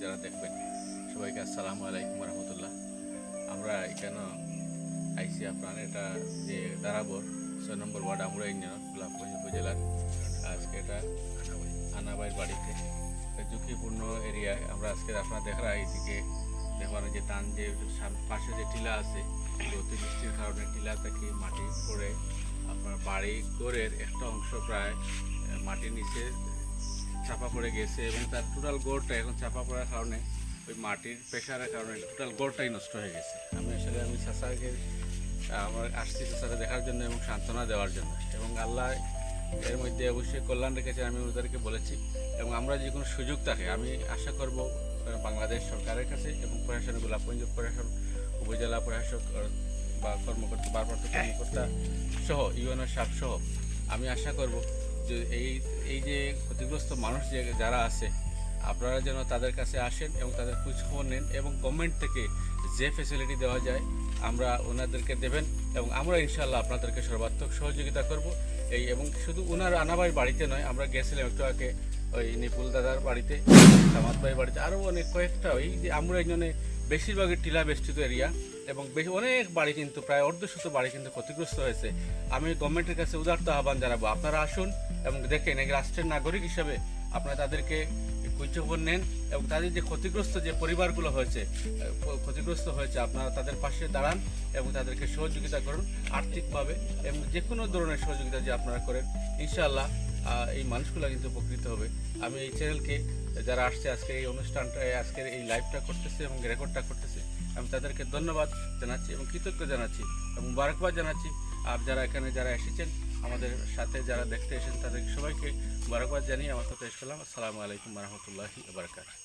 যারা দেখবেন সবাইকে আসসালামু আলাইকুম রহমতুল্লাহ। আমরা এখানে আইসি আপনার এটা যে দারাবর 6 নম্বর ওয়ার্ড আমরা ইউনিয়ন গোলাপগঞ্জ উপজেলার আজকে এটা আনাবাইয়ের বাড়িতে ঝুঁকিপূর্ণ এরিয়ায় আমরা আজকে আপনারা দেখা এইদিকে দেখবেন যে টান যে পাশে যে টিলা আছে অতিবৃষ্টির কারণে টিলা থেকে মাটি পড়ে আপনার বাড়ি ঘরের একটা অংশ প্রায় মাটির নিচে চাপা পড়ে গেছে এবং তার টোটাল গড়টা এখন চাপা পড়ার কারণে ওই মাটির প্রেশারের কারণে টোটাল গড়টাই নষ্ট হয়ে গেছে। আমি চাচাকে আমার আসছি চাচাকে দেখার জন্য এবং সান্ত্বনা দেওয়ার জন্য, এবং আল্লাহ এর মধ্যে অবশ্যই কল্যাণ রেখেছে। আমি ওদেরকে বলেছি এবং আমরা যে কোনো সুযোগ থাকে আমি আশা করব বাংলাদেশ সরকারের কাছে এবং প্রশাসন গোলাপগঞ্জ প্রশাসন উপজেলা প্রশাসক বা কর্মকর্তা ভারপ্রাপ্ত কর্মকর্তা সহ ইউএনও সাহেব সহ আমি আশা করব যে এই যে ক্ষতিগ্রস্ত মানুষ যারা আছে আপনারা যেন তাদের কাছে আসেন এবং তাদের খোঁজখবর নেন এবং গভর্নমেন্ট থেকে যে ফ্যাসিলিটি দেওয়া যায় আমরা ওনাদেরকে দেবেন এবং আমরা ইনশাআল্লাহ আপনাদেরকে সর্বাত্মক সহযোগিতা করব। এবং শুধু ওনার আনাবাই বাড়িতে নয়, আমরা গেছিলাম একটু আগে ওই নিপুল দাদার বাড়িতে, সামাদ ভাইয়ের বাড়িতে, আরও অনেক কয়েকটা এই যে আমরা এখানে বেশিরভাগই টিলা বেষ্টিত এরিয়া এবং অনেক বাড়ি কিন্তু প্রায় অর্ধশত বাড়ি কিন্তু ক্ষতিগ্রস্ত হয়েছে। আমি গভর্নমেন্টের কাছে উদারতা আহ্বান জানাবো আপনারা আসুন এবং দেখেন এই রাষ্ট্রের নাগরিক হিসাবে আপনারা তাদেরকে খোঁজখবর নেন এবং তাদের যে পরিবারগুলো ক্ষতিগ্রস্ত হয়েছে আপনারা তাদের পাশে দাঁড়ান এবং তাদেরকে সহযোগিতা করুন আর্থিকভাবে এবং যে কোনো ধরনের সহযোগিতা যে আপনারা করেন ইনশাআল্লাহ এই মানুষগুলো কিন্তু উপকৃত হবে। আমি এই চ্যানেলকে যারা আসছে আজকে এই অনুষ্ঠানটা আজকের এই লাইভটা করতেছে এবং রেকর্ডটা করতেছে আমি তাদেরকে ধন্যবাদ জানাচ্ছি এবং কৃতজ্ঞ জানাচ্ছি এবং মুবারকবাদ জানাচ্ছি। আর যারা এসেছেন আমাদের সাথে যারা দেখতে এসেছেন তাদেরকে সবাইকে মুবারকবাদ জানিয়ে আমার কথা শেষ করলাম। আসসালামু আলাইকুম রহমতুল্লাহি ওয়া বারাকাতুহু।